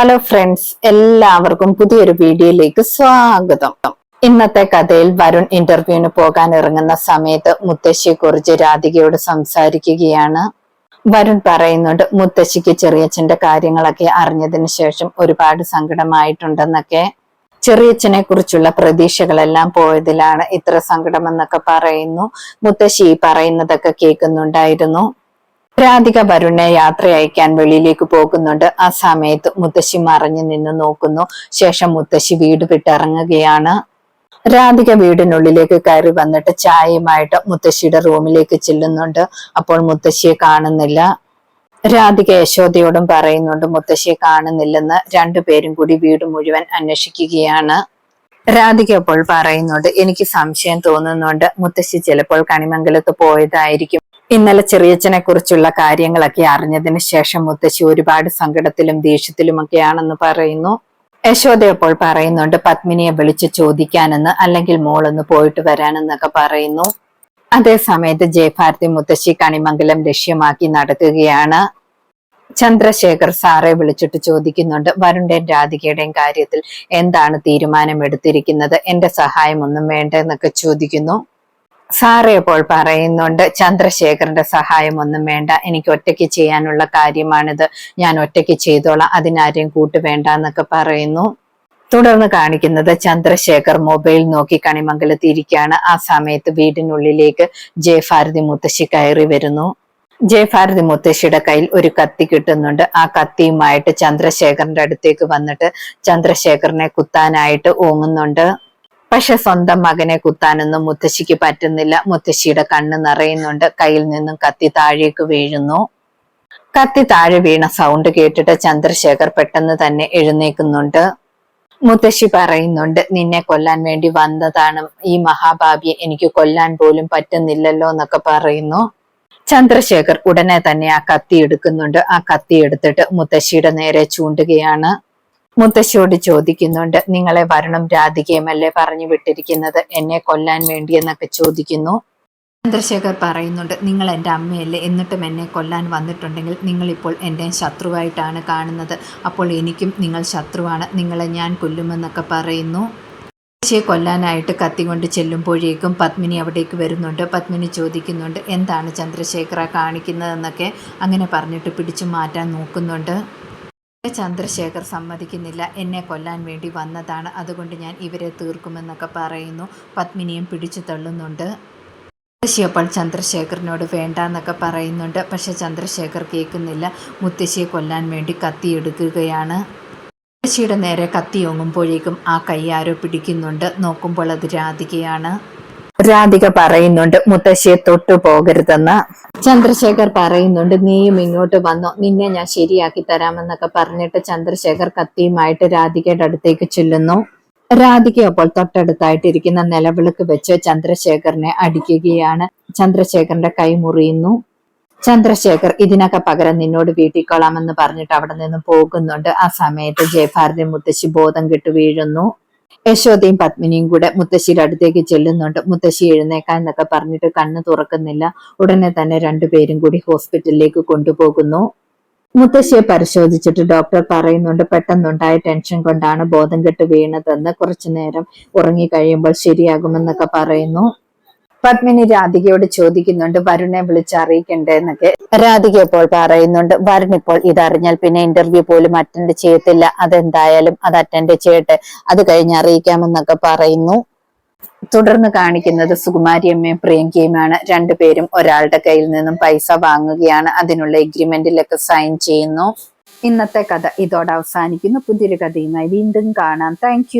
Hello friends, എല്ലാവർക്കും പുതിയൊരു വീഡിയോയിലേക്ക് സ്വാഗതം. ഇന്നത്തെ കഥയിൽ വരുൺ ഇന്റർവ്യൂവിന് പോകാൻ ഇറങ്ങുന്ന സമയത്ത് മുത്തശ്ശിയെ കുറിച്ച് രാധികയോട് സംസാരിക്കുകയാണ്. വരുൺ പറയുന്നുണ്ട് മുത്തശ്ശിക്ക് ചെറിയച്ഛന്റെ കാര്യങ്ങളൊക്കെ അറിഞ്ഞതിന് ശേഷം ഒരുപാട് സങ്കടമായിട്ടുണ്ടെന്നൊക്കെ. ചെറിയച്ഛനെ കുറിച്ചുള്ള പ്രതീക്ഷകളെല്ലാം പോയതിലാണ് ഇത്ര സങ്കടമെന്നൊക്കെ പറയുന്നു. മുത്തശ്ശി പറയുന്നതൊക്കെ കേൾക്കുന്നുണ്ടായിരുന്നു. രാധിക വരുണിനെ യാത്ര അയക്കാൻ വെളിയിലേക്ക് പോകുന്നുണ്ട്. ആ സമയത്ത് മുത്തശ്ശി മറഞ്ഞു നിന്ന് നോക്കുന്നു. ശേഷം മുത്തശ്ശി വീട് വിട്ടിറങ്ങുകയാണ്. രാധിക വീടിനുള്ളിലേക്ക് കയറി വന്നിട്ട് ചായയുമായിട്ട് മുത്തശ്ശിയുടെ റൂമിലേക്ക് ചെല്ലുന്നുണ്ട്. അപ്പോൾ മുത്തശ്ശിയെ കാണുന്നില്ല. രാധിക യശോദയോടും പറയുന്നുണ്ട് മുത്തശ്ശിയെ കാണുന്നില്ലെന്ന്. രണ്ടുപേരും കൂടി വീട് മുഴുവൻ അന്വേഷിക്കുകയാണ്. രാധിക അപ്പോൾ പറയുന്നുണ്ട് എനിക്ക് സംശയം തോന്നുന്നുണ്ട്, മുത്തശ്ശി ചിലപ്പോൾ കണിമംഗലത്ത് പോയതായിരിക്കും. ഇന്നലെ ചെറിയച്ഛനെ കുറിച്ചുള്ള കാര്യങ്ങളൊക്കെ അറിഞ്ഞതിന് ശേഷം മുത്തശ്ശി ഒരുപാട് സങ്കടത്തിലും ദേഷ്യത്തിലുമൊക്കെയാണെന്ന് പറയുന്നു. യശോദ അപ്പോൾ പറയുന്നുണ്ട് പത്മിനിയെ വിളിച്ച് ചോദിക്കാനെന്ന്, അല്ലെങ്കിൽ മോളൊന്ന് പോയിട്ട് വരാനെന്നൊക്കെ പറയുന്നു. അതേ സമയത്ത് ജയഭാരതി മുത്തശ്ശി കണിമംഗലം ലക്ഷ്യമാക്കി നടക്കുകയാണ്. ചന്ദ്രശേഖർ സാറെ വിളിച്ചിട്ട് ചോദിക്കുന്നുണ്ട് വരുണിന്റെയും രാധികയുടെയും കാര്യത്തിൽ എന്താണ് തീരുമാനം എടുത്തിരിക്കുന്നത്, എന്റെ സഹായം ഒന്നും വേണ്ടെന്നൊക്കെ ചോദിക്കുന്നു. സാറെ അപ്പോൾ പറയുന്നുണ്ട് ചന്ദ്രശേഖറിന്റെ സഹായം ഒന്നും വേണ്ട, എനിക്ക് ഒറ്റയ്ക്ക് ചെയ്യാനുള്ള കാര്യമാണിത്, ഞാൻ ഒറ്റയ്ക്ക് ചെയ്തോളാം, അതിനാരെയും കൂട്ടുവേണ്ട എന്നൊക്കെ പറയുന്നു. തുടർന്ന് കാണിക്കുന്നത് ചന്ദ്രശേഖർ മൊബൈൽ നോക്കി കണിമംഗലത്ത് ഇരിക്കുകയാണ്. ആ സമയത്ത് വീടിനുള്ളിലേക്ക് ജയഭാരതി മുത്തശ്ശി കയറി വരുന്നു. ജയഭാരതി മുത്തശ്ശിയുടെ കയ്യിൽ ഒരു കത്തി കിട്ടുന്നുണ്ട്. ആ കത്തിയുമായിട്ട് ചന്ദ്രശേഖറിന്റെ അടുത്തേക്ക് വന്നിട്ട് ചന്ദ്രശേഖറിനെ കുത്താനായിട്ട് ഓങ്ങുന്നുണ്ട്. പക്ഷെ സ്വന്തം മകനെ കുത്താനൊന്നും മുത്തശ്ശിക്ക് പറ്റുന്നില്ല. മുത്തശ്ശിയുടെ കണ്ണ് നിറയുന്നുണ്ട്. കയ്യിൽ നിന്നും കത്തി താഴേക്ക് വീഴുന്നു. കത്തി താഴെ വീണ സൗണ്ട് കേട്ടിട്ട് ചന്ദ്രശേഖർ പെട്ടെന്ന് തന്നെ എഴുന്നേക്കുന്നുണ്ട്. മുത്തശ്ശി പറയുന്നുണ്ട് നിന്നെ കൊല്ലാൻ വേണ്ടി വന്നതാണ്, ഈ മഹാഭാവിയെ എനിക്ക് കൊല്ലാൻ പോലും പറ്റുന്നില്ലല്ലോ എന്നൊക്കെ പറയുന്നു. ചന്ദ്രശേഖർ ഉടനെ തന്നെ ആ കത്തി എടുക്കുന്നുണ്ട്. ആ കത്തി എടുത്തിട്ട് മുത്തശ്ശിയുടെ നേരെ ചൂണ്ടുകയാണ്. മുത്തശ്ശിയോട് ചോദിക്കുന്നുണ്ട് നിങ്ങളെ വരുണും രാധികയുമല്ലേ പറഞ്ഞു വിട്ടിരിക്കുന്നത് എന്നെ കൊല്ലാൻ വേണ്ടി എന്നൊക്കെ ചോദിക്കുന്നു. ചന്ദ്രശേഖർ പറയുന്നുണ്ട് നിങ്ങൾ എൻ്റെ അമ്മയല്ലേ, എന്നിട്ടും എന്നെ കൊല്ലാൻ വന്നിട്ടുണ്ടെങ്കിൽ നിങ്ങളിപ്പോൾ എൻ്റെ ശത്രുവായിട്ടാണ് കാണുന്നത്, അപ്പോൾ എനിക്കും നിങ്ങൾ ശത്രുവാണ്, നിങ്ങളെ ഞാൻ കൊല്ലുമെന്നൊക്കെ പറയുന്നു. മുത്തശ്ശിയെ കൊല്ലാനായിട്ട് കത്തി കൊണ്ട് ചെല്ലുമ്പോഴേക്കും പത്മിനി അവിടേക്ക് വരുന്നുണ്ട്. പത്മിനി ചോദിക്കുന്നുണ്ട് എന്താണ് ചന്ദ്രശേഖര കാണിക്കുന്നതെന്നൊക്കെ. അങ്ങനെ പറഞ്ഞിട്ട് പിടിച്ചു മാറ്റാൻ നോക്കുന്നുണ്ട്. ചന്ദ്രശേഖർ സമ്മതിക്കുന്നില്ല, എന്നെ കൊല്ലാൻ വേണ്ടി വന്നതാണ്, അതുകൊണ്ട് ഞാൻ ഇവരെ തീർക്കുമെന്നൊക്കെ പറയുന്നു. പത്മിനിയും പിടിച്ചു തള്ളുന്നുണ്ട്. മുത്തശ്ശി അപ്പോൾ ചന്ദ്രശേഖറിനോട് വേണ്ടാന്നൊക്കെ പറയുന്നുണ്ട്. പക്ഷെ ചന്ദ്രശേഖർ കേൾക്കുന്നില്ല. മുത്തശ്ശിയെ കൊല്ലാൻ വേണ്ടി കത്തി എടുക്കുകയാണ്. മുത്തശ്ശിയുടെ നേരെ കത്തി ഓങ്ങുമ്പോഴേക്കും ആ കൈ ആരോ പിടിക്കുന്നുണ്ട്. നോക്കുമ്പോൾ അത് രാധികയാണ്. രാധിക പറയുന്നുണ്ട് മുത്തശ്ശിയെ തൊട്ടു പോകരുതെന്ന്. ചന്ദ്രശേഖർ പറയുന്നുണ്ട് നീയും ഇങ്ങോട്ട് വന്നോ, നിന്നെ ഞാൻ ശരിയാക്കി തരാമെന്നൊക്കെ പറഞ്ഞിട്ട് ചന്ദ്രശേഖർ കത്തിയുമായിട്ട് രാധികയുടെ അടുത്തേക്ക് ചെല്ലുന്നു. രാധിക അപ്പോൾ തൊട്ടടുത്തായിട്ടിരിക്കുന്ന നിലവിളക്ക് വെച്ച് ചന്ദ്രശേഖറിനെ അടിക്കുകയാണ്. ചന്ദ്രശേഖറിന്റെ കൈ മുറിയുന്നു. ചന്ദ്രശേഖർ ഇതിനൊക്കെ പകരം നിന്നോട് വീട്ടിക്കൊള്ളാമെന്ന് പറഞ്ഞിട്ട് അവിടെ നിന്ന് പോകുന്നുണ്ട്. ആ സമയത്ത് ജയഭാരതി മുത്തശ്ശി ബോധം കെട്ടു വീഴുന്നു. യശോദയും പത്മിനിയും കൂടെ മുത്തശ്ശിയുടെ അടുത്തേക്ക് ചെല്ലുന്നുണ്ട്. മുത്തശ്ശി എഴുന്നേക്കാൻ എന്നൊക്കെ പറഞ്ഞിട്ട് കണ്ണ് തുറക്കുന്നില്ല. ഉടനെ തന്നെ രണ്ടുപേരും കൂടി ഹോസ്പിറ്റലിലേക്ക് കൊണ്ടുപോകുന്നു. മുത്തശ്ശിയെ പരിശോധിച്ചിട്ട് ഡോക്ടർ പറയുന്നുണ്ട് പെട്ടെന്നുണ്ടായ ടെൻഷൻ കൊണ്ടാണ് ബോധം കെട്ട് വീണതെന്ന്, കുറച്ചു നേരം ഉറങ്ങി കഴിയുമ്പോൾ ശരിയാകുമെന്നൊക്കെ പറയുന്നു. പത്മിനി രാധികയോട് ചോദിക്കുന്നുണ്ട് വരുണെ വിളിച്ചറിയിക്കണ്ടേ എന്നൊക്കെ. രാധിക ഇപ്പോൾ പറയുന്നുണ്ട് വരുൺ ഇപ്പോൾ ഇതറിഞ്ഞാൽ പിന്നെ ഇന്റർവ്യൂ പോലും അറ്റൻഡ് ചെയ്യത്തില്ല, അതെന്തായാലും അത് അറ്റൻഡ് ചെയ്യട്ടെ, അത് കഴിഞ്ഞ് അറിയിക്കാമെന്നൊക്കെ പറയുന്നു. തുടർന്ന് കാണിക്കുന്നത് സുകുമാരി അമ്മയും പ്രിയങ്കയുമാണ്. രണ്ടുപേരും ഒരാളുടെ കയ്യിൽ നിന്നും പൈസ വാങ്ങുകയാണ്. അതിനുള്ള എഗ്രിമെന്റിലൊക്കെ സൈൻ ചെയ്യുന്നു. ഇന്നത്തെ കഥ ഇതോടെ അവസാനിക്കുന്നു. പുതിയൊരു കഥയുമായി വീണ്ടും കാണാം. താങ്ക്